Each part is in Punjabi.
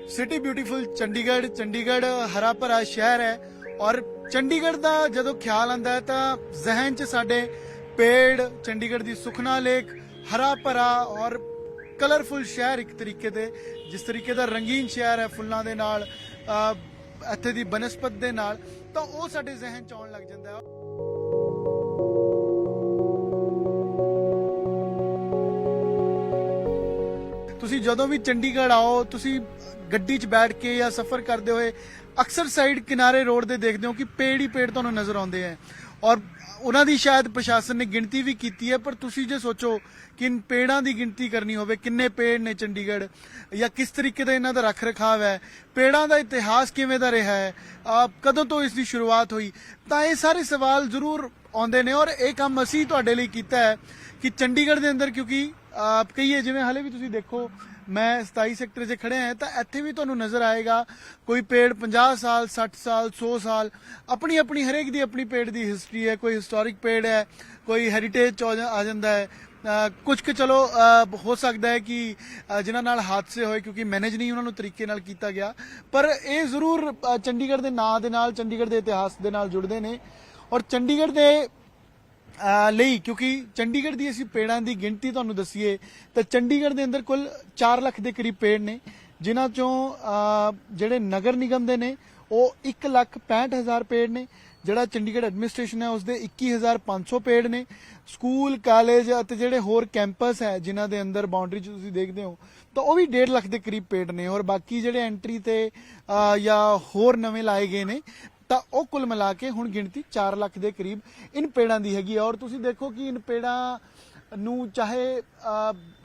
सिटी ब्यूटीफुल चंडीगढ़ हरा भरा शहर है और चंडीगढ़ का जो ख्याल आता है तो जहन च साडे पेड़, चंडीगढ़ की सुखना लेक, हरा भरा और कलरफुल शहर एक तरीके दे, जिस तरीके का रंगीन शहर है फुल्लां दे नाल, इत्थे दी बनस्पत दे नाल, तो वो साडे जहन च आउण लग जांदा है। ਤੁਸੀਂ ਜਦੋਂ ਵੀ ਚੰਡੀਗੜ੍ਹ ਆਓ, ਤੁਸੀਂ ਗੱਡੀ 'ਚ ਬੈਠ ਕੇ ਜਾਂ ਸਫ਼ਰ ਕਰਦੇ ਹੋਏ ਅਕਸਰ ਸਾਈਡ ਕਿਨਾਰੇ ਰੋਡ ਤੇ ਦੇਖਦੇ ਹੋ ਕਿ ਪੇੜ ਹੀ ਪੇੜ ਤੁਹਾਨੂੰ ਨਜ਼ਰ ਆਉਂਦੇ ਆ ਔਰ ਉਹਨਾਂ ਦੀ ਸ਼ਾਇਦ ਪ੍ਰਸ਼ਾਸਨ ਨੇ ਗਿਣਤੀ ਵੀ ਕੀਤੀ ਹੈ, ਪਰ ਤੁਸੀਂ ਜੇ ਸੋਚੋ ਕਿ ਇਨ ਪੇੜਾਂ ਦੀ ਗਿਣਤੀ ਕਰਨੀ ਹੋਵੇ, ਕਿੰਨੇ ਪੇੜ ਨੇ ਚੰਡੀਗੜ੍ਹ ਜਾਂ ਕਿਸ ਤਰੀਕੇ ਦਾ ਇਹਨਾਂ ਦਾ ਰੱਖ ਰਖਾਵ ਹੈ, ਪੇੜਾਂ ਦਾ ਇਤਿਹਾਸ ਕਿਵੇਂ ਦਾ ਰਿਹਾ ਹੈ, ਕਦੋਂ ਤੋਂ ਇਸ ਦੀ ਸ਼ੁਰੂਆਤ ਹੋਈ, ਤਾਂ ਇਹ ਸਾਰੇ ਸਵਾਲ ਜ਼ਰੂਰ ਆਉਂਦੇ ਨੇ। ਔਰ ਇਹ ਕੰਮ ਅਸੀਂ ਤੁਹਾਡੇ ਲਈ ਕੀਤਾ ਹੈ ਕਿ ਚੰਡੀਗੜ੍ਹ ਦੇ ਅੰਦਰ, ਕਿਉਂਕਿ ਕਹੀਏ ਜਿਵੇਂ ਹਾਲੇ ਵੀ ਤੁਸੀਂ ਦੇਖੋ मैं 27 ਸੈਕਟਰ 'ਚ ਖੜੇ ਹਾਂ ਤਾਂ ਇੱਥੇ ਵੀ ਤੁਹਾਨੂੰ ਨਜ਼ਰ ਆਏਗਾ ਕੋਈ ਪੇੜ 50 ਸਾਲ 60 ਸਾਲ 100 ਸਾਲ ਆਪਣੀ ਆਪਣੀ ਹਰੇਕ ਦੀ ਆਪਣੀ ਪੇੜ ਦੀ ਹਿਸਟਰੀ ਹੈ। ਕੋਈ ਹਿਸਟੋਰਿਕ ਪੇੜ ਹੈ, ਕੋਈ ਹੈਰੀਟੇਜ 'ਚ ਆ ਜਾਂਦਾ ਹੈ, ਕੁਝ ਕੁ ਚਲੋ ਹੋ ਸਕਦਾ ਹੈ ਕਿ ਜਿਨ੍ਹਾਂ ਨਾਲ ਹਾਦਸੇ ਹੋਏ ਕਿਉਂਕਿ ਮੈਨੇਜ ਨਹੀਂ ਉਹਨਾਂ ਨੂੰ ਤਰੀਕੇ ਨਾਲ ਕੀਤਾ ਗਿਆ, ਪਰ ਇਹ ਜ਼ਰੂਰ ਚੰਡੀਗੜ੍ਹ ਦੇ ਨਾਂ ਦੇ ਨਾਲ, ਚੰਡੀਗੜ੍ਹ ਦੇ ਇਤਿਹਾਸ ਦੇ ਨਾਲ ਜੁੜਦੇ ਨੇ। ਔਰ ਚੰਡੀਗੜ੍ਹ ਦੇ ਲਈ ਕਿਉਂਕਿ ਚੰਡੀਗੜ੍ਹ ਦੀ ਅਸੀਂ ਪੇੜਾਂ ਦੀ ਗਿਣਤੀ ਤੁਹਾਨੂੰ ਦੱਸੀਏ ਤਾਂ ਚੰਡੀਗੜ੍ਹ ਦੇ ਅੰਦਰ ਕੁੱਲ 4 ਲੱਖ ਦੇ ਕਰੀਬ ਪੇੜ ਨੇ, ਜਿਨ੍ਹਾਂ ਚੋਂ ਜਿਹੜੇ ਨਗਰ ਨਿਗਮ ਦੇ ਨੇ ਉਹ 1,65,000 ਪੇੜ ਨੇ, ਜਿਹੜਾ ਚੰਡੀਗੜ੍ਹ ਐਡਮਿਨਿਸਟ੍ਰੇਸ਼ਨ ਹੈ ਉਸਦੇ 21,500 ਪੇੜ ਨੇ, ਸਕੂਲ ਕਾਲਜ ਅਤੇ ਜਿਹੜੇ ਹੋਰ ਕੈਂਪਸ ਹੈ ਜਿਨ੍ਹਾਂ ਦੇ ਅੰਦਰ ਬਾਉਂਡਰੀ 'ਚ ਤੁਸੀਂ ਦੇਖਦੇ ਹੋ ਤਾਂ ਉਹ ਵੀ 1.5 ਲੱਖ ਦੇ ਕਰੀਬ ਪੇੜ ਨੇ। ਔਰ ਬਾਕੀ ਜਿਹੜੇ ਐਂਟਰੀ ਤੇ ਜਾਂ ਹੋਰ ਨਵੇਂ ਲਾਏ ਗਏ ਨੇ ਤਾਂ ਉਹ ਕੁੱਲ ਮਿਲਾ ਕੇ ਹੁਣ ਗਿਣਤੀ 4 ਲੱਖ ਦੇ ਕਰੀਬ ਇਨ ਪੇੜਾਂ ਦੀ ਹੈਗੀ ਹੈ। ਔਰ ਤੁਸੀਂ ਦੇਖੋ ਕਿ ਇਨ ਪੇੜਾਂ ਨੂੰ ਚਾਹੇ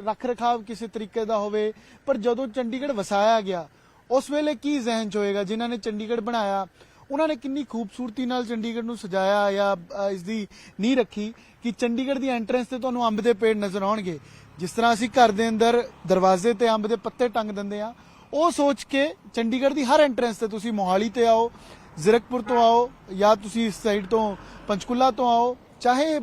ਰੱਖ ਰਖਾਵ ਕਿਸੇ ਤਰੀਕੇ ਦਾ ਹੋਵੇ, ਪਰ ਜਦੋਂ ਚੰਡੀਗੜ੍ਹ ਵਸਾਇਆ ਗਿਆ ਉਸ ਵੇਲੇ ਕੀ ਜ਼ਹਿਨ 'ਚ ਹੋਏਗਾ, ਜਿਨ੍ਹਾਂ ਨੇ ਚੰਡੀਗੜ੍ਹ ਬਣਾਇਆ ਉਹਨਾਂ ਨੇ ਕਿੰਨੀ ਖੂਬਸੂਰਤੀ ਨਾਲ ਚੰਡੀਗੜ੍ਹ ਨੂੰ ਸਜਾਇਆ ਜਾਂ ਇਸ ਦੀ ਨੀਂਹ ਰੱਖੀ ਕਿ ਚੰਡੀਗੜ੍ਹ ਦੀ ਐਂਟਰੈਂਸ ਤੇ ਤੁਹਾਨੂੰ ਅੰਬ ਦੇ ਪੇੜ ਨਜ਼ਰ ਆਉਣਗੇ। ਜਿਸ ਤਰ੍ਹਾਂ ਅਸੀਂ ਘਰ ਦੇ ਅੰਦਰ ਦਰਵਾਜ਼ੇ ਤੇ ਅੰਬ ਦੇ ਪੱਤੇ ਟੰਗ ਦਿੰਦੇ ਆ, ਉਹ ਸੋਚ ਕੇ ਚੰਡੀਗੜ੍ਹ ਦੀ ਹਰ ਐਂਟਰੈਂਸ ਤੇ ਤੁਸੀਂ ਮੋਹਾਲੀ ਤੇ ਆਓ, ਜ਼ੀਰਕਪੁਰ ਤੋਂ ਆਓ ਜਾਂ ਤੁਸੀਂ ਇਸ ਸਾਈਡ ਤੋਂ ਪੰਚਕੂਲਾ ਤੋਂ ਆਓ, ਚਾਹੇ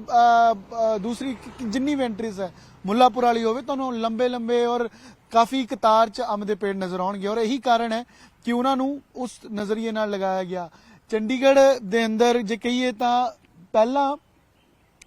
ਦੂਸਰੀ ਜਿੰਨੀ ਵੀ ਐਂਟਰੀਜ਼ ਹੈ ਮੁੱਲਾਪੁਰ ਵਾਲੀ ਹੋਵੇ, ਤੁਹਾਨੂੰ ਲੰਬੇ ਲੰਬੇ ਔਰ ਕਾਫੀ ਕਤਾਰ 'ਚ ਅੰਬ ਦੇ ਪੇੜ ਨਜ਼ਰ ਆਉਣਗੇ। ਔਰ ਇਹੀ ਕਾਰਨ ਹੈ ਕਿ ਉਹਨਾਂ ਨੂੰ ਉਸ ਨਜ਼ਰੀਏ ਨਾਲ ਲਗਾਇਆ ਗਿਆ। ਚੰਡੀਗੜ੍ਹ ਦੇ ਅੰਦਰ ਜੇ ਕਹੀਏ ਤਾਂ ਪਹਿਲਾਂ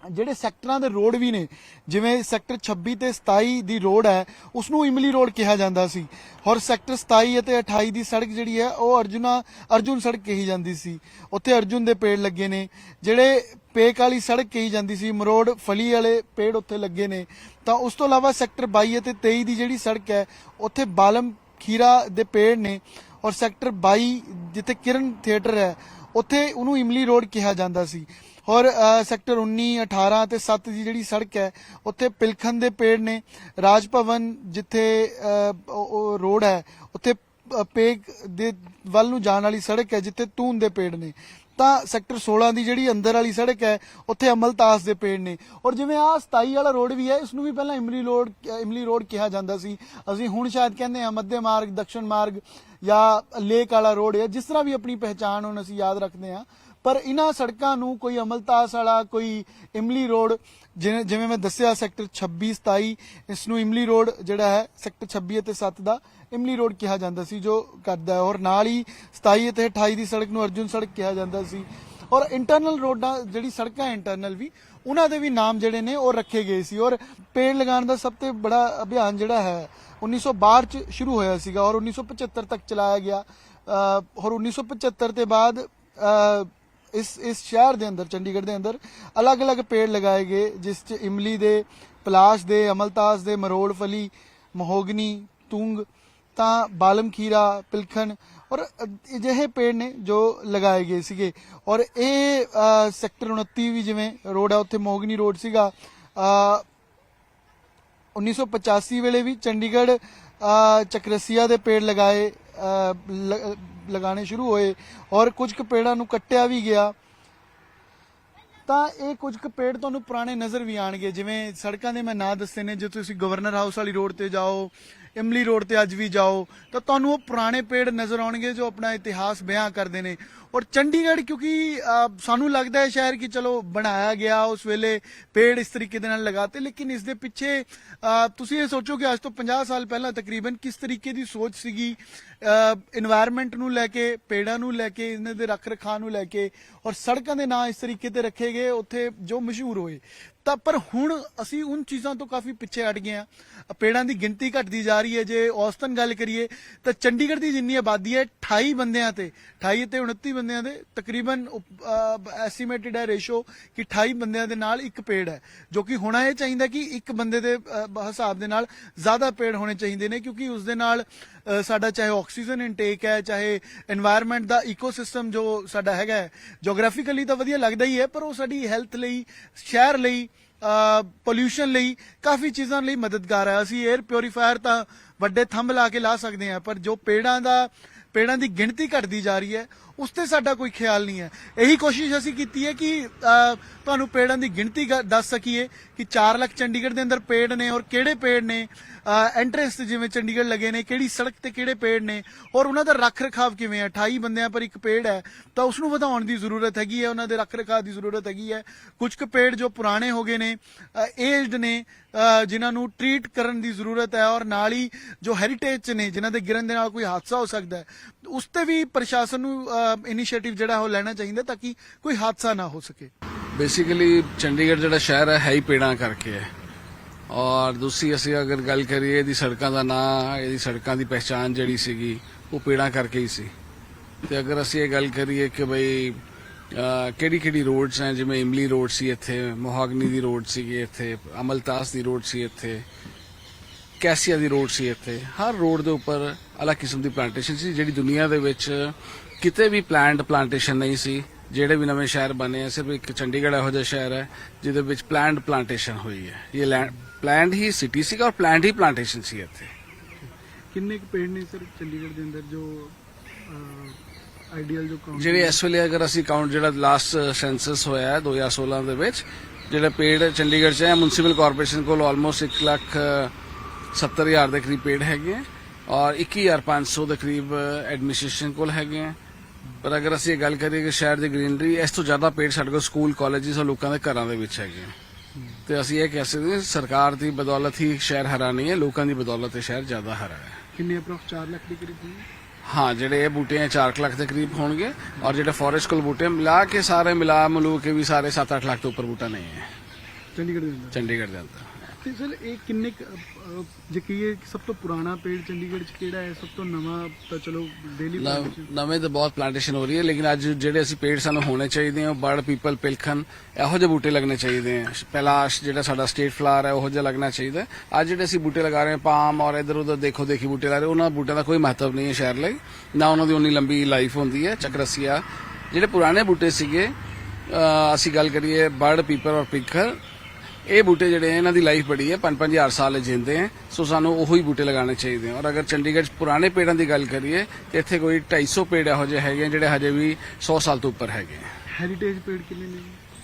ਜਿਹੜੇ ਸੈਕਟਰਾਂ ਦੇ ਰੋਡ ਵੀ ਨੇ, ਜਿਵੇਂ ਸੈਕਟਰ 26 ਤੇ 27 ਦੀ ਰੋਡ ਹੈ ਉਸ ਨੂੰ ਇਮਲੀ ਰੋਡ ਕਿਹਾ ਜਾਂਦਾ ਸੀ, ਔਰ ਸੈਕਟਰ 27 ਅਤੇ 28 ਦੀ ਸੜਕ ਜਿਹੜੀ ਹੈ ਉਹ ਅਰਜੁਨ ਸੜਕ ਕਹੀ ਜਾਂਦੀ ਸੀ, ਉੱਥੇ ਅਰਜੁਨ ਦੇ ਪੇੜ ਲੱਗੇ ਨੇ। ਜਿਹੜੇ ਪੇਕ ਵਾਲੀ ਸੜਕ ਕਹੀ ਜਾਂਦੀ ਸੀ, ਮਰੋੜ ਫਲੀ ਵਾਲੇ ਪੇੜ ਉੱਥੇ ਲੱਗੇ ਨੇ। ਤਾਂ ਉਸ ਤੋਂ ਇਲਾਵਾ ਸੈਕਟਰ 22 ਅਤੇ 23 ਦੀ ਜਿਹੜੀ ਸੜਕ ਹੈ ਉੱਥੇ ਬਾਲਮ ਖੀਰਾ ਦੇ ਪੇੜ ਨੇ, ਔਰ ਸੈਕਟਰ 22 ਜਿੱਥੇ ਕਿਰਨ ਥੀਏਟਰ ਹੈ ਉੱਥੇ ਉਹਨੂੰ ਇਮਲੀ ਰੋਡ ਕਿਹਾ ਜਾਂਦਾ ਸੀ। ਔਰ ਸੈਕਟਰ 19, 18 ਤੇ 7 ਦੀ ਜਿਹੜੀ ਸੜਕ ਹੈ ਉੱਥੇ ਪਿਲਖਣ ਦੇ ਪੇੜ ਨੇ। ਰਾਜ ਭਵਨ ਜਿੱਥੇ ਰੋਡ ਹੈ ਉੱਥੇ ਪੇਕ ਦੇ ਵੱਲ ਨੂੰ ਜਾਣ ਵਾਲੀ ਸੜਕ ਹੈ ਜਿੱਥੇ ਤੂਨ ਦੇ ਪੇੜ ਨੇ। ਤਾਂ ਸੈਕਟਰ 16 ਦੀ ਜਿਹੜੀ ਅੰਦਰ ਵਾਲੀ ਸੜਕ ਹੈ ਉੱਥੇ ਅਮਲਤਾਸ ਦੇ ਪੇੜ ਨੇ। ਔਰ ਜਿਵੇਂ ਆ 27 ਵਾਲਾ ਰੋਡ ਵੀ ਹੈ, ਇਸ ਨੂੰ ਵੀ ਪਹਿਲਾਂ ਇਮਲੀ ਰੋਡ ਕਿਹਾ ਜਾਂਦਾ ਸੀ, ਅਸੀਂ ਹੁਣ ਸ਼ਾਇਦ ਕਹਿੰਦੇ ਹਾਂ ਮੱਧੇ ਮਾਰਗ, ਦਕਸ਼ਣ ਮਾਰਗ ਜਾਂ ਲੇਕ ਵਾਲਾ ਰੋਡ ਹੈ, ਜਿਸ ਤਰ੍ਹਾਂ ਵੀ ਆਪਣੀ ਪਹਿਚਾਣ ਹੁਣ ਅਸੀਂ ਯਾਦ ਰੱਖਦੇ ਹਾਂ। ਪਰ ਇਹਨਾਂ ਸੜਕਾਂ ਨੂੰ ਕੋਈ ਅਮਲਤਾਸ ਵਾਲਾ, ਕੋਈ ਇਮਲੀ ਰੋਡ, ਜਿਵੇਂ ਮੈਂ ਦੱਸਿਆ ਸੈਕਟਰ 26 27 ਇਸ ਨੂੰ ਇਮਲੀ ਰੋਡ ਜਿਹੜਾ ਹੈ ਸੈਕਟਰ 26 ਅਤੇ 7 ਦਾ ਇਮਲੀ ਰੋਡ ਕਿਹਾ ਜਾਂਦਾ ਸੀ ਜੋ ਕਰਦਾ ਹੈ। ਔਰ ਨਾਲ ਹੀ 27 ਅਤੇ 28 ਦੀ ਸੜਕ ਨੂੰ ਅਰਜੁਨ ਸੜਕ ਕਿਹਾ ਜਾਂਦਾ ਸੀ। ਔਰ ਇੰਟਰਨਲ ਰੋਡਾਂ ਜਿਹੜੀ ਸੜਕਾਂ ਇੰਟਰਨਲ ਵੀ ਉਹਨਾਂ ਦੇ ਵੀ ਨਾਮ ਜਿਹੜੇ ਨੇ ਉਹ ਰੱਖੇ ਗਏ ਸੀ। ਔਰ ਪੇੜ ਲਗਾਉਣ ਦਾ ਸਭ ਤੋਂ ਬੜਾ ਅਭਿਆਨ ਜਿਹੜਾ ਹੈ 1962 ਚ ਸ਼ੁਰੂ ਹੋਇਆ ਸੀਗਾ ਔਰ 1975 ਤੱਕ ਚਲਾਇਆ ਗਿਆ। ਔਰ 1975 ਦੇ ਬਾਅਦ ਇਸ ਸ਼ਹਿਰ ਦੇ ਅੰਦਰ, ਚੰਡੀਗੜ੍ਹ ਦੇ ਅੰਦਰ ਅਲੱਗ-ਅਲੱਗ ਪੇੜ ਲਗਾਏ ਗਏ, ਜਿਸ 'ਚ ਇਮਲੀ ਦੇ, ਪਲਾਸ਼ ਦੇ, ਅਮਲਤਾਸ ਦੇ, ਮਰੋੜ ਫਲੀ, ਮਹੋਗਨੀ, ਤੁੰਗ, ਤਾਂ ਬਾਲਮ ਖੀਰਾ, ਪਿਲਖਣ ਔਰ ਅਜਿਹੇ ਪੇੜ ਨੇ ਜੋ ਲਗਾਏ ਗਏ ਸੀਗੇ। ਔਰ ਇਹ ਸੈਕਟਰ 29 ਵੀ ਜਿਵੇਂ ਰੋਡ ਹੈ ਉੱਥੇ ਮਹੋਗਨੀ ਰੋਡ ਸੀਗਾ। 1985 ਵੇਲੇ ਵੀ ਚੰਡੀਗੜ੍ਹ ਚਕਰਸੀਆ ਦੇ ਪੇੜ ਲਗਾਣੇ ਸ਼ੁਰੂ ਹੋਏ ਔਰ ਕੁਝ ਕੁ ਪੇੜਾਂ ਨੂੰ ਕੱਟਿਆ ਵੀ ਗਿਆ। ਤਾਂ ਇਹ ਕੁਝ ਕੁ ਪੇੜ ਤੁਹਾਨੂੰ ਪੁਰਾਣੇ ਨਜ਼ਰ ਵੀ ਆਣਗੇ, ਜਿਵੇਂ ਸੜਕਾਂ ਦੇ ਮੈਂ ਨਾਂ ਦੱਸੇ ਨੇ। ਜੇ ਤੁਸੀਂ ਗਵਰਨਰ ਹਾਊਸ ਵਾਲੀ ਰੋਡ ਤੇ ਜਾਓ, ਇਮਲੀ ਰੋਡ ਤੇ ਅੱਜ ਵੀ ਜਾਓ ਤਾਂ ਤੁਹਾਨੂੰ ਉਹ ਪੁਰਾਣੇ ਪੇੜ ਨਜ਼ਰ ਆਉਣਗੇ ਜੋ ਆਪਣਾ ਇਤਿਹਾਸ ਬਿਆਨ ਕਰਦੇ ਨੇ। ਔਰ ਚੰਡੀਗੜ੍ਹ ਕਿਉਂਕਿ ਸਾਨੂੰ ਲੱਗਦਾ ਹੈ ਸ਼ਹਿਰ ਕਿ ਚਲੋ ਬਣਾਇਆ ਗਿਆ ਉਸ ਵੇਲੇ ਪੇੜ ਇਸ ਤਰੀਕੇ ਦੇ ਨਾਲ ਲਗਾਤੇ, ਲੇਕਿਨ ਇਸ ਦੇ ਪਿੱਛੇ ਤੁਸੀਂ ਇਹ ਸੋਚੋ ਕਿ ਅੱਜ ਤੋਂ 50 ਸਾਲ ਪਹਿਲਾਂ ਤਕਰੀਬਨ ਕਿਸ ਤਰੀਕੇ ਦੀ ਸੋਚ ਸੀਗੀ ਇਨਵਾਇਰਨਮੈਂਟ ਨੂੰ ਲੈ ਕੇ, ਪੇੜਾਂ ਨੂੰ ਲੈ ਕੇ, ਇਹਨਾਂ ਦੇ ਰੱਖ ਰਖਾਅ ਨੂੰ ਲੈ ਕੇ, ਔਰ ਸੜਕਾਂ ਦੇ ਨਾਂ ਇਸ ਤਰੀਕੇ ਤੇ ਰੱਖੇ ਗਏ ਉੱਥੇ ਜੋ ਮਸ਼ਹੂਰ ਹੋਏ। ਤਾਂ ਪਰ ਹੁਣ ਅਸੀਂ ਉਨ ਚੀਜ਼ਾਂ ਤੋਂ ਕਾਫੀ ਪਿੱਛੇ ਹਟ ਗਏ ਹਾਂ। ਪੇੜਾਂ ਦੀ ਗਿਣਤੀ ਘਟਦੀ ਜਾ ਰਹੀ ਹੈ। ਜੇ ਔਸਤਨ ਗੱਲ ਕਰੀਏ ਤਾਂ ਚੰਡੀਗੜ੍ਹ ਦੀ ਜਿੰਨੀ ਆਬਾਦੀ ਹੈ 28 ਬੰਦਿਆਂ ਤੇ 28 ਤੇ 29 ਬੰਦਿਆਂ ਦੇ ਤਕਰੀਬਨ ਐਸਟੀਮੇਟਡ ਹੈ ਰੇਸ਼ੋ ਕਿ 28 ਬੰਦਿਆਂ ਦੇ ਨਾਲ ਇੱਕ ਪੇੜ ਹੈ, ਜੋ ਕਿ ਹੋਣਾ ਇਹ ਚਾਹੀਦਾ ਕਿ ਇੱਕ ਬੰਦੇ ਦੇ ਹਿਸਾਬ ਦੇ ਨਾਲ ਜ਼ਿਆਦਾ ਪੇੜ ਹੋਣੇ ਚਾਹੀਦੇ ਨੇ, ਕਿਉਂਕਿ ਉਸ ਦੇ ਨਾਲ ਸਾਡਾ ਚਾਹੇ ਆਕਸੀਜਨ ਇਨਟੇਕ ਹੈ, ਚਾਹੇ এনवायरमेंट ਦਾ ਇਕੋਸਿਸਟਮ ਜੋ ਸਾਡਾ ਹੈਗਾ ਜੀਓਗ੍ਰਾਫਿਕਲੀ ਤਾਂ ਵਧੀਆ ਲੱਗਦਾ ਹੀ ਹੈ, ਪਰ ਉਹ ਸਾਡੀ ਹੈਲਥ ਲਈ, ਸ਼ਹਿਰ ਲਈ, ਪੋਲਿਊਸ਼ਨ ਲਈ, ਕਾਫੀ ਚੀਜ਼ਾਂ ਲਈ ਮਦਦਗਾਰ ਹੈ। ਅਸੀਂ 에ਅਰ ਪਿਉਰੀਫਾਇਰ ਤਾਂ ਵੱਡੇ ਥੰਬ ਲਾ ਕੇ ਲਾ ਸਕਦੇ ਹਾਂ, ਪਰ ਜੋ ਪੇੜਾਂ ਦੀ ਗਿਣਤੀ ਘਟਦੀ ਜਾ ਰਹੀ ਹੈ ਉਸ ਤੇ ਸਾਡਾ ਕੋਈ ਖਿਆਲ ਨਹੀਂ ਹੈ। ਇਹੀ ਕੋਸ਼ਿਸ਼ ਅਸੀਂ ਕੀਤੀ ਹੈ ਕਿ ਤੁਹਾਨੂੰ ਪੇੜਾਂ ਦੀ ਗਿਣਤੀ ਦੱਸ ਸਕੀਏ ਕਿ 4 ਲੱਖ ਚੰਡੀਗੜ੍ਹ ਦੇ ਅੰਦਰ ਪੇੜ ਨੇ, ਔਰ ਕਿਹੜੇ ਪੇੜ ਨੇ ਐਂਟਰੈਂਸ ਜਿਵੇਂ ਚੰਡੀਗੜ੍ਹ ਲੱਗੇ ਨੇ, ਕਿਹੜੀ ਸੜਕ ਤੇ ਕਿਹੜੇ ਪੇੜ ਨੇ, ਔਰ ਉਹਨਾਂ ਦਾ ਰੱਖ ਰਖਾਵ ਕਿਵੇਂ ਹੈ। 28 ਬੰਦਿਆਂ ਪਰ ਇੱਕ ਪੇੜ ਹੈ ਤਾਂ ਉਸ ਨੂੰ ਵਧਾਉਣ ਦੀ ਜ਼ਰੂਰਤ ਹੈਗੀ ਹੈ, ਉਹਨਾਂ ਦੇ ਰੱਖ ਰਖਾਵ ਦੀ ਜ਼ਰੂਰਤ ਹੈਗੀ ਹੈ। ਕੁਝ ਕੁ ਪੇੜ ਜੋ ਪੁਰਾਣੇ ਹੋ ਗਏ ਨੇ, ਏਜਡ ਨੇ, ਜਿਨ੍ਹਾਂ ਨੂੰ ਟ੍ਰੀਟ ਕਰਨ ਦੀ ਜ਼ਰੂਰਤ ਹੈ, ਔਰ ਨਾਲ ਹੀ ਜੋ ਹੈਰੀਟੇਜ 'ਚ ਨੇ, ਜਿਨ੍ਹਾਂ ਦੇ ਗਿਰਨ ਦੇ ਨਾਲ ਕੋਈ ਹਾਦਸਾ ਹੋ ਸਕਦਾ ਹੈ, ਉਸ ਤੇ ਵੀ ਪ੍ਰਸ਼ਾਸਨ ਨੂੰ ਇਨੀਸ਼ੀਏਟਿਵ ਜਿਹੜਾ ਉਹ ਲੈਣਾ ਚਾਹੀਦਾ ਤਾਂ ਕਿ ਕੋਈ ਹਾਦਸਾ ਨਾ ਹੋ ਸਕੇ। ਬੇਸਿਕਲੀ ਚੰਡੀਗੜ੍ਹ ਜਿਹੜਾ ਸ਼ਹਿਰ ਹੈ ਹੀ ਪੇੜਾਂ ਕਰਕੇ ਹੈ। ਔਰ ਦੂਸਰੀ ਅਸੀਂ ਅਗਰ ਗੱਲ ਕਰੀਏ ਇਹਦੀ ਸੜਕਾਂ ਦਾ ਨਾਂ, ਇਹਦੀ ਸੜਕਾਂ ਦੀ ਪਹਿਚਾਣ ਜਿਹੜੀ ਸੀਗੀ ਉਹ ਪੇੜਾਂ ਕਰਕੇ ਹੀ ਸੀ। ਤੇ ਅਗਰ ਅਸੀਂ ਇਹ ਗੱਲ ਕਰੀਏ ਕਿ ਬਈ ਕਿਹੜੀ ਰੋਡਸ ਹੈ, ਜਿਵੇਂ ਇਮਲੀ ਰੋਡ ਸੀ ਇੱਥੇ, ਮੋਹਾਗਨੀ ਦੀ ਰੋਡ ਸੀਗੀ ਇੱਥੇ, ਅਮਲਤਾਸ ਦੀ ਰੋਡ ਸੀ ਇੱਥੇ, ਕੈਸੀਆ ਦੀ ਰੋਡ ਸੀ ਇੱਥੇ, ਹਰ ਰੋਡ ਦੇ ਉੱਪਰ ਅਲੱਗ ਕਿਸਮ ਦੀ ਪਲਾਂਟੇਸ਼ਨ ਸੀ ਜਿਹੜੀ ਦੁਨੀਆ ਦੇ ਵਿੱਚ ਕਿਤੇ ਵੀ ਪਲਾਂਟੇਸ਼ਨ ਨਹੀਂ ਸੀ। ਜਿਹੜੇ ਵੀ ਨਵੇਂ ਸ਼ਹਿਰ ਬਣੇ ਆ, ਸਿਰਫ ਇੱਕ ਚੰਡੀਗੜ੍ਹ ਇਹੋ ਜਿਹਾ ਸ਼ਹਿਰ ਹੈ ਜਿਹਦੇ ਵਿੱਚ ਪਲਾਂਟੇਸ਼ਨ ਹੋਈ ਹੈ। ਇਹ ਪਲਾਂਟ ਹੀ ਸਿਟੀ ਸੀਗਾ ਔਰ ਪਲਾਂਟ ਹੀ ਪਲਾਂਟੇਸ਼ਨ ਸੀ ਇੱਥੇ। ਕਿੰਨੇ ਕੁ ਪੇੜ ਨੇ ਸਰ ਚੰਡੀਗੜ੍ਹ ਦੇ ਅੰਦਰ ਜੋ ਆਈਡੀਅਲ ਜੋ ਕਾਊਂਟ ਜਿਹੜੇ ਇਸ ਵੇਲੇ ਅਗਰ ਅਸੀਂ ਕਾਊਂਟ ਜਿਹੜਾ ਲਾਸਟ ਸੈਂਸਸ ਹੋਇਆ ਹੈ 2016 ਦੇ ਵਿੱਚ, ਜਿਹੜੇ ਪੇੜ ਚੰਡੀਗੜ੍ਹ 'ਚ ਹੈ, ਮਿਊਨਿਸਪਲ ਕਾਰਪੋਰੇਸ਼ਨ ਕੋਲ ਆਲਮੋਸਟ 1,70,000 ਦੇ ਕਰੀਬ ਪੇੜ ਹੈਗੇ ਔਰ 21,500 ਦੇ ਕਰੀਬ ਐਡਮਿਨਿਸਟ੍ਰੇਸ਼ਨ ਕੋਲ ਹੈਗੇ ਆ। ਪਰ ਅਗਰ ਅਸੀਂ ਇਹ ਗੱਲ ਕਰੀਏ ਕਿ ਸ਼ਹਿਰ ਦੀ ਗ੍ਰੀਨਰੀ, ਇਸ ਤੋਂ ਜ਼ਿਆਦਾ ਪੇੜ ਸਾਡੇ ਕੋਲ ਸਕੂਲ, ਕਾਲਜਿਸ ਔਰ ਲੋਕਾਂ ਦੇ ਘਰਾਂ ਦੇ ਵਿੱਚ ਹੈਗੇ ਆ। ਤੇ ਅਸੀਂ ਇਹ ਕਹਿ ਸਕਦੇ ਹਾਂ ਸਰਕਾਰ ਦੀ ਬਦੌਲਤ ਹੀ ਸ਼ਹਿਰ ਹਰਾ ਨਹੀਂ ਹੈ, ਲੋਕਾਂ ਦੀ ਬਦੌਲਤ ਇਹ ਸ਼ਹਿਰ ਜ਼ਿਆਦਾ ਹਰਾ ਹੈ। ਕਿੰਨੇ ਅਪਰੋਕਸ 4 ਲੱਖ ਦੇ ਕਰੀਬ? ਹਾਂ, ਜਿਹੜੇ ਇਹ ਬੂਟੇ ਹੈ 4 ਲੱਖ ਦੇ ਕਰੀਬ ਹੋਣਗੇ ਔਰ ਜਿਹੜੇ ਫੋਰੈਸਟ ਕੋਲ ਬੂਟੇ ਮਿਲਾ ਕੇ ਸਾਰੇ ਮਿਲਾ ਮਲੂ ਕੇ ਵੀ ਸਾਰੇ 7-8 ਲੱਖ ਤੋਂ ਉੱਪਰ ਬੂਟਾ ਨਹੀਂ ਹੈ ਚੰਡੀਗੜ੍ਹ ਦੇ ਅੰਦਰ। ਤੇ ਸਰ ਇਹ ਕਿੰਨੇ ਜੇ ਕਹੀਏ ਸਭ ਤੋਂ ਪੁਰਾਣਾ ਪੇੜ ਚੰਡੀਗੜ੍ਹ 'ਚ ਕਿਹੜਾ ਹੈ, ਸਭ ਤੋਂ ਨਵਾਂ ਤਾਂ ਚਲੋ ਡੇਲੀ ਨਵੇਂ ਤਾਂ ਬਹੁਤ ਪਲਾਂਟੇਸ਼ਨ ਹੋ ਰਹੀ ਹੈ, ਲੇਕਿਨ ਅੱਜ ਜਿਹੜੇ ਅਸੀਂ ਪੇੜ ਸਾਨੂੰ ਹੋਣੇ ਚਾਹੀਦੇ ਆ, ਬੜ, ਪੀਪਲ, ਪਿਲਖਨ, ਇਹੋ ਜਿਹੇ ਬੂਟੇ ਲੱਗਣੇ ਚਾਹੀਦੇ ਆ। ਪਲਾਸ਼ ਜਿਹੜਾ ਸਾਡਾ ਸਟੇਟ ਫਲਾਵਰ ਹੈ ਉਹੋ ਜਿਹਾ ਲੱਗਣਾ ਚਾਹੀਦਾ। ਅੱਜ ਜਿਹੜੇ ਅਸੀਂ ਬੂਟੇ ਲਗਾ ਰਹੇ ਹਾਂ, ਪਾਮ ਔਰ ਇਧਰ ਉਧਰ ਦੇਖੋ ਦੇਖੀ ਬੂਟੇ ਲਾ ਰਹੇ, ਉਹਨਾਂ ਬੂਟਿਆਂ ਦਾ ਕੋਈ ਮਹੱਤਵ ਨਹੀਂ ਹੈ ਸ਼ਹਿਰ ਲਈ, ਨਾ ਉਹਨਾਂ ਦੀ ਉਨੀ ਲੰਬੀ ਲਾਈਫ ਹੁੰਦੀ ਹੈ। ਚੱਕਰਸੀਆ ਜਿਹੜੇ ਪੁਰਾਣੇ ਬੂਟੇ ਸੀਗੇ, ਅਸੀਂ ਗੱਲ ਕਰੀਏ ਬੜ, ਪੀਪਲ ਔਰ ਪਿਲਖਨ, ਇਹ ਬੂਟੇ ਜਿਹੜੇ ਇਹਨਾਂ ਦੀ ਲਾਈਫ ਬੜੀ ਹੈ, 5-5 ਸਾਲ ਜਿੰਦੇ ਹੈ। ਸੋ ਸਾਨੂੰ ਉਹੀ ਬੂਟੇ ਲਗਾਉਣੇ ਚਾਹੀਦੇ ਆ। ਔਰ ਅਗਰ ਚੰਡੀਗੜ੍ਹ 'ਚ ਪੁਰਾਣੇ ਪੇੜਾਂ ਦੀ ਗੱਲ ਕਰੀਏ ਤੇ ਇੱਥੇ ਕੋਈ 250 ਪੇੜ ਇਹੋ ਜਿਹੇ ਹੈਗੇ ਜਿਹੜੇ ਹਜੇ ਵੀ 100 ਸਾਲ ਤੋਂ ਉੱਪਰ ਹੈਗੇ। ਹੈਰੀਟੇਜ ਪੇੜ ਕਿੰਨੇ ਨੇ?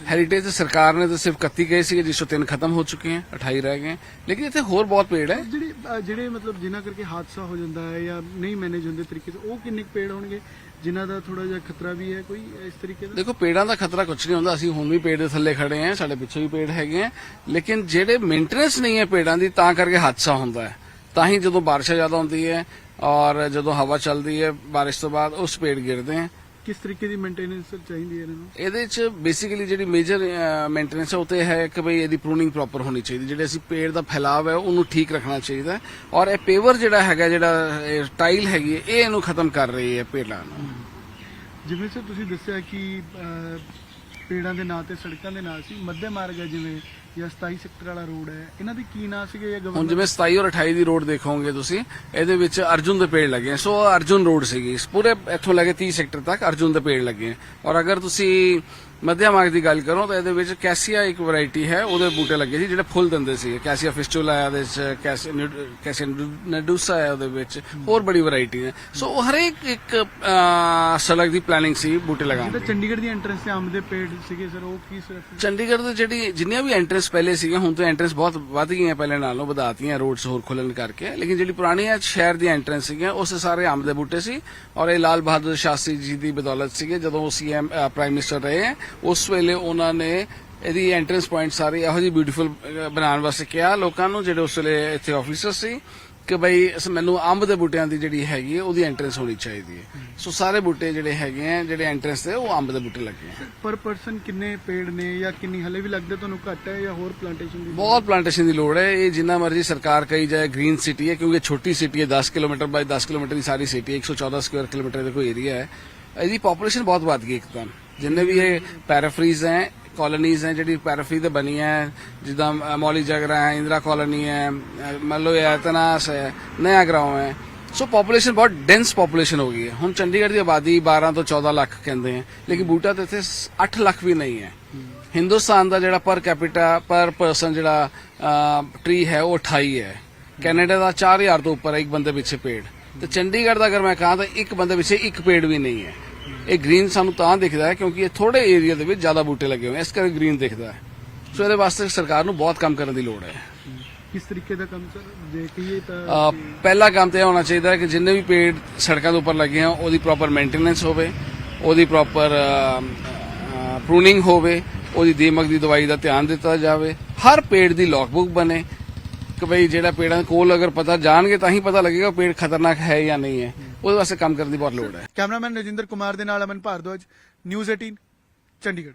ਹੈਰੀਟੇਜ ਸਰਕਾਰ ਨੇ ਤਾਂ ਸਿਰਫ 31 ਗਏ ਸੀਗੇ, ਜਿਸ ਤੋਂ 3 ਖਤਮ ਹੋ ਚੁੱਕੇ हैं, 28 ਰਹਿ ਗਏ। ਲੇਕਿਨ ਇੱਥੇ ਹੋਰ ਬਹੁਤ ਪੇੜ ਹੈ ਜਿਹੜੇ ਮਤਲਬ ਜਿਨ੍ਹਾਂ ਕਰਕੇ ਹਾਦਸਾ ਹੋ ਜਾਂਦਾ ਹੈ ਜਾਂ ਨਹੀਂ ਮੈਨੇਜ ਹੁੰਦੇ ਤਰੀਕੇ ਸੇ, ਉਹ ਕਿੰਨੇ ਪੇੜ ਹੋਣਗੇ ਜਿਨ੍ਹਾਂ ਦਾ ਥੋੜਾ ਜਿਹਾ ਖਤਰਾ ਵੀ ਹੈ ਕੋਈ ਇਸ ਤਰੀਕੇ ਦਾ? ਦੇਖੋ, ਪੇੜਾਂ ਦਾ ਖਤਰਾ ਕੁਝ ਨਹੀਂ ਹੁੰਦਾ। ਅਸੀਂ ਹੁਣ ਵੀ ਪੇੜ ਦੇ ਥੱਲੇ ਖੜੇ ਹਾਂ, ਸਾਡੇ ਪਿੱਛੇ ਵੀ ਪੇੜ ਹੈਗੇ ਆ, ਲੇਕਿਨ ਜਿਹੜੇ ਮੇਨਟੇਨੈਂਸ ਨਹੀਂ ਹੈ ਪੇੜਾਂ ਦੀ, ਤਾਂ ਕਰਕੇ ਹਾਦਸਾ ਹੁੰਦਾ ਹੈ। ਤਾਂ ਹੀ ਜਦੋਂ ਬਾਰਿਸ਼ਾਂ ਜ਼ਿਆਦਾ ਹੁੰਦੀ ਹੈ ਔਰ ਜਦੋਂ ਹਵਾ ਚੱਲਦੀ ਹੈ ਬਾਰਿਸ਼ ਤੋਂ ਬਾਅਦ, ਉਸ ਪੇੜ ਗਿਰਦੇ ਆ। ਕਿਸ ਤਰੀਕੇ ਦੀ ਮੇਨਟੇਨੈਂਸ ਚਾਹੀਦੀ ਹੈ ਇਹਨਾਂ ਨੂੰ? ਇਹਦੇ 'ਚ ਬੇਸਿਕਲੀ ਜਿਹੜੀ ਮੇਜਰ ਮੇਨਟੇਨੈਂਸ ਹੈ ਉਹ ਤੇ ਹੈ ਕਿ ਬਈ ਇਹਦੀ ਪ੍ਰੂਨਿੰਗ ਪ੍ਰੋਪਰ ਹੋਣੀ ਚਾਹੀਦੀ। ਜਿਹੜੇ ਅਸੀਂ ਪੇੜ ਦਾ ਫੈਲਾਵ ਹੈ ਉਹਨੂੰ ਠੀਕ ਰੱਖਣਾ ਚਾਹੀਦਾ ਔਰ ਇਹ ਪੇਵਰ ਜਿਹੜਾ ਹੈਗਾ, ਜਿਹੜਾ ਟਾਈਲ ਹੈਗੀ, ਇਹ ਇਹਨੂੰ ਖਤਮ ਕਰ ਰਹੀ ਹੈ ਪੇੜਾਂ ਨੂੰ। ਜਿਵੇਂ ਸਰ ਤੁਸੀਂ ਦੱਸਿਆ ਕਿ ਪੇੜਾਂ ਦੇ ਨਾਂ ਤੇ ਸੜਕਾਂ ਦੇ ਨਾਂ ਸੀ, ਮੱਧੇ ਮਾਰਗ ਹੈ ਜਿਵੇਂ ਜਾਂ 27 ਸੈਕਟਰ ਵਾਲਾ ਰੋਡ ਹੈ, ਇਹਨਾਂ ਦੀ ਕੀ ਨਾਂ ਸੀਗੇ? ਹੁਣ ਜਿਵੇਂ 27 ਔਰ 28 ਦੀ ਰੋਡ ਦੇਖੋਗੇ ਤੁਸੀਂ, ਇਹਦੇ ਵਿੱਚ ਅਰਜੁਨ ਦੇ ਪੇੜ ਲੱਗੇ। ਸੋ ਅਰਜੁਨ ਰੋਡ ਸੀਗੀ, ਪੂਰੇ ਇੱਥੋਂ ਲੈ ਕੇ 30 ਸੈਕਟਰ ਤੱਕ ਅਰਜੁਨ ਦੇ ਪੇੜ ਲੱਗੇ। ਔਰ ਅਗਰ ਤੁਸੀਂ ਮੱਧਿਆ ਮਾਰਗ ਦੀ ਗੱਲ ਕਰੋ ਤਾਂ ਇਹਦੇ ਵਿੱਚ ਕੈਸੀਆ ਇੱਕ ਵੈਰਾਈਟੀ ਹੈ, ਉਹਦੇ ਬੂਟੇ ਲੱਗੇ ਸੀ ਜਿਹੜੇ ਫੁੱਲ ਦਿੰਦੇ ਸੀ। ਕੈਸੀਆ ਫਿਸਟੂਲਾ ਹੈ ਉਹਦੇ ਵਿੱਚ, ਕੈਸੀਆ ਨਡੂਸਾ ਹੈ ਉਹਦੇ ਵਿੱਚ, ਹੋਰ ਬੜੀ ਵੈਰਾਈਟੀ ਹੈ। ਸੋ ਉਹ ਹਰੇਕ ਇੱਕ ਸੜਕ ਦੀ ਪਲੈਨਿੰਗ ਸੀ ਬੂਟੇ ਲਗਾਉਣ ਦੀ। ਚੰਡੀਗੜ੍ਹ ਦੀ ਐਂਟਰੈਂਸ ਤੇ ਅੰਬ ਦੇ ਪੇੜ ਸੀਗੇ ਸਰ, ਉਹ ਕੀ ਸਰ? ਚੰਡੀਗੜ੍ਹ ਦੇ ਜਿਹੜੀ ਜਿੰਨੀਆਂ ਵੀ ਐਂਟਰੈਂਸ ਪਹਿਲੇ ਸੀਗੀਆਂ, ਹੁਣ ਤਾਂ ਐਂਟਰੈਂਸ ਬਹੁਤ ਵੱਧ ਗਈਆਂ, ਪਹਿਲੇ ਨਾਲੋਂ ਵਧਾਤੀਆਂ ਰੋਡਸ ਹੋਰ ਖੁੱਲਣ ਕਰਕੇ। ਲੇਕਿਨ ਜਿਹੜੀ ਪੁਰਾਣੀ ਸ਼ਹਿਰ ਦੀ ਐਂਟਰੈਂਸ ਸੀਗੀਆਂ ਉਸ ਸਾਰੇ ਅੰਬ ਦੇ ਬੂਟੇ ਸੀ। ਔਰ ਇਹ ਲਾਲ ਬਹਾਦਰ ਸ਼ਾਸਤਰੀ ਜੀ ਦੀ ਬਦੌਲਤ ਸੀਗੇ, ਜਦੋਂ ਉਹ ਸੀਐਮ ਪ੍ਰਾਈਮ ਮਿਨਿਸਟਰ ਰਹੇ ਹੈ ਉਸ ਵੇਲੇ ਉਹਨਾਂ ਨੇ ਇਹਦੀ ਐਂਟਰੈਂਸ ਪੁਆਇੰਟ ਸਾਰੀ ਇਹੋ ਜਿਹੀ ਬਿਊਟੀਫੁਲ ਬਣਾਉਣ ਵਾਸਤੇ ਕਿਹਾ ਲੋਕਾਂ ਨੂੰ, ਜਿਹੜੇ ਉਸ ਵੇਲੇ ਇੱਥੇ ਆਫੀਸਰ ਸੀ, ਕਿ ਬਈ ਮੈਨੂੰ ਅੰਬ ਦੇ ਬੂਟਿਆਂ ਦੀ ਜਿਹੜੀ ਹੈਗੀ ਹੈ ਉਹਦੀ ਐਂਟਰੈਂਸ ਹੋਣੀ ਚਾਹੀਦੀ ਹੈ। ਸੋ ਸਾਰੇ ਬੂਟੇ ਜਿਹੜੇ ਹੈਗੇ ਆ ਜਿਹੜੇ ਐਂਟਰੈਂਸ ਤੇ ਉਹ ਅੰਬ ਦੇ ਬੂਟੇ ਲੱਗੇ ਆ। ਪਰ ਪਰਸਨ ਕਿੰਨੇ ਪੇੜ ਨੇ ਜਾਂ ਕਿੰਨੀ ਹਲੇ ਵੀ ਲੱਗਦੇ ਤੁਹਾਨੂੰ ਘੱਟ ਹੈ ਜਾਂ ਹੋਰ ਪਲਾਂਟੇਸ਼ਨ ਦੀ? ਬਹੁਤ ਪਲਾਂਟੇਸ਼ਨ ਦੀ ਲੋੜ ਹੈ। ਇਹ ਜਿੰਨਾ ਮਰਜ਼ੀ ਸਰਕਾਰ ਕਹੀ ਜਾਏ ਗ੍ਰੀਨ ਸਿਟੀ ਹੈ, ਕਿਉਂਕਿ ਛੋਟੀ ਸਿਟੀ ਹੈ, 10 ਕਿਲੋਮੀਟਰ ਬਾਈ 10 ਕਿਲੋਮੀਟਰ ਦੀ ਸਾਰੀ ਸਿਟੀ ਹੈ, 114 ਸਕੁਆਇਰ ਕਿਲੋਮੀਟਰ ਦਾ ਕੋਈ ਏਰੀਆ ਹੈ। ਇਹਦੀ ਪੋਪੂਲੇਸ਼ਨ ਬਹੁਤ ਵੱਧ ਗਈ ਇੱਕਦਮ। ਜਿੰਨੇ ਵੀ ਇਹ ਪੈਰਾਫਰੀਜ਼ ਹੈ, ਕॉलोनीज हैं ਜਿਹੜੀ ਪੈਰਾਫਰੀ ਤੇ ਬਣੀ ਹੈ, ਜਿੱਦਾਂ ਮੌਲੀ ਜਗਰਾ ਹੈ, ਇੰਦਰਾ ਕॉलोनी ਹੈ, ਮੱਲੋ ਹੈ, ਤਨਾਸ ਹੈ, ਨया ਗਰਾਉਂ ਹੈ। ਸੋ ਪੋਪੂਲੇਸ਼ਨ ਬਹੁਤ ਡੈਂਸ ਪੋਪੂਲੇਸ਼ਨ ਹੋ ਗਈ ਹੈ। ਹੁਣ ਚੰਡੀਗੜ੍ਹ ਦੀ ਆਬਾਦੀ 12 ਤੋਂ 14 ਲੱਖ ਕਹਿੰਦੇ ਹੈ, ਲੇਕਿਨ ਬੂਟਾ ਤੇ ਇੱਥੇ 8 ਲੱਖ ਵੀ ਨਹੀਂ ਹੈ। ਹਿੰਦੁਸਤਾਨ ਦਾ ਜਿਹੜਾ ਪਰ ਕੈਪੀਟਾ ਪਰ ਪਰਸਨ ਜਿਹੜਾ ਟਰੀ ਹੈ ਉਹ 28 ਹੈ। ਕੈਨੇਡਾ ਦਾ 4000 ਤੋਂ ਉੱਪਰ ਹੈ ਇੱਕ ਬੰਦੇ ਪਿੱਛੇ ਪੇੜ, ਤੇ ਚੰਡੀਗੜ੍ਹ ਦਾ ਅਗਰ ਮੈਂ ਕਹਾਂ ਤਾਂ ਇੱਕ ਬੰਦੇ ਪਿੱਛੇ ਇੱਕ ਪੇੜ ਵੀ ਨਹੀਂ ਹੈ। ਇਹ ਗ੍ਰੀਨ ਸਾਨੂੰ ਤਾਂ ਦਿਖਦਾ ਹੈ ਕਿਉਂਕਿ ਇਹ ਥੋੜੇ ਏਰੀਆ ਦੇ ਵਿੱਚ ਜ਼ਿਆਦਾ ਬੂਟੇ ਲੱਗੇ ਹੋਏ, ਇਸ ਕਰਕੇ ਗ੍ਰੀਨ ਦਿਖਦਾ ਹੈ। ਸੋ ਇਹਦੇ ਵਾਸਤੇ ਸਰਕਾਰ ਨੂੰ ਬਹੁਤ ਕੰਮ ਕਰਨ ਦੀ ਲੋੜ ਹੈ। ਕਿਸ ਤਰੀਕੇ ਦਾ ਕੰਮ ਸਰ ਦੇਖੀਏ ਤਾਂ ਪਹਿਲਾ ਕੰਮ ਤਾਂ ਇਹ ਹੋਣਾ ਚਾਹੀਦਾ ਹੈ ਕਿ ਜਿੰਨੇ ਵੀ ਪੇੜ ਸੜਕਾਂ ਦੇ ਉੱਪਰ ਲੱਗੇ ਆ ਉਹਦੀ ਪ੍ਰੋਪਰ ਮੇਨਟੇਨੈਂਸ ਹੋਵੇ, ਉਹਦੀ ਪ੍ਰੋਪਰ ਪ੍ਰੂਨਿੰਗ ਹੋਵੇ, ਉਹਦੀ ਦੀਮਕ ਦੀ ਦਵਾਈ ਦਾ ਧਿਆਨ ਦਿੱਤਾ ਜਾਵੇ, ਹਰ ਪੇੜ ਦੀ ਲੌਗਬੁੱਕ ਬਣੇ ਕਿ ਭਈ ਜਿਹੜਾ ਪੇੜਾਂ ਦੇ ਕੋਲ ਅਗਰ ਪਤਾ ਜਾਣਗੇ ਤਾਂ ਹੀ ਪਤਾ ਲੱਗੇਗਾ ਪੇੜ ਖਤਰਨਾਕ ਹੈ ਜਾਂ ਨਹੀਂ ਹੈ। ਉਹਦੇ ਵਾਸਤੇ ਕੰਮ ਕਰਨ ਦੀ ਬਹੁਤ ਲੋੜ ਹੈ। ਕੈਮਰਾਮੈਨ ਰਜਿੰਦਰ ਕੁਮਾਰ ਦੇ ਨਾਲ ਅਮਨ ਭਾਰਦਵਾਜ, ਨਿਊਜ਼ 18 ਚੰਡੀਗੜ੍ਹ।